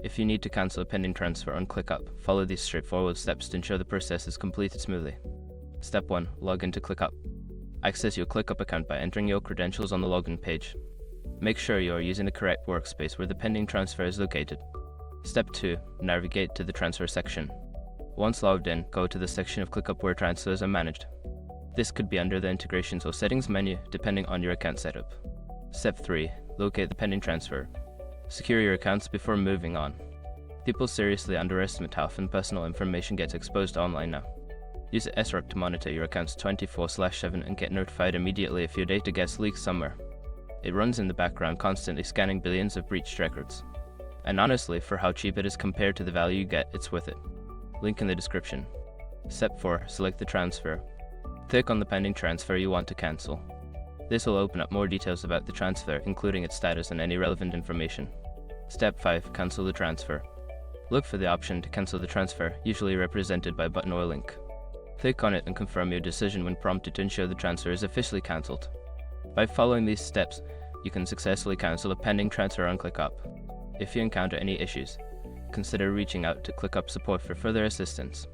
If you need to cancel a pending transfer on ClickUp, follow these straightforward steps to ensure the process is completed smoothly. Step 1. Log into ClickUp. Access your ClickUp account by entering your credentials on the login page. Make sure you are using the correct workspace where the pending transfer is located. Step 2. Navigate to the transfer section. Once logged in, go to the section of ClickUp where transfers are managed. This could be under the Integrations or Settings menu, depending on your account setup. Step 3. Locate the pending transfer. Secure your accounts before moving on. People seriously underestimate how often personal information gets exposed online now. Use SROC to monitor your accounts 24/7 and get notified immediately if your data gets leaked somewhere. It runs in the background, constantly scanning billions of breached records. And honestly, for how cheap it is compared to the value you get, it's worth it. Link in the description. Step 4. Select the transfer. Click on the pending transfer you want to cancel. This will open up more details about the transfer, including its status and any relevant information. Step 5. Cancel the transfer. Look for the option to cancel the transfer, usually represented by a button or a link. Click on it and confirm your decision when prompted to ensure the transfer is officially cancelled. By following these steps, you can successfully cancel a pending transfer on ClickUp. If you encounter any issues, consider reaching out to ClickUp support for further assistance.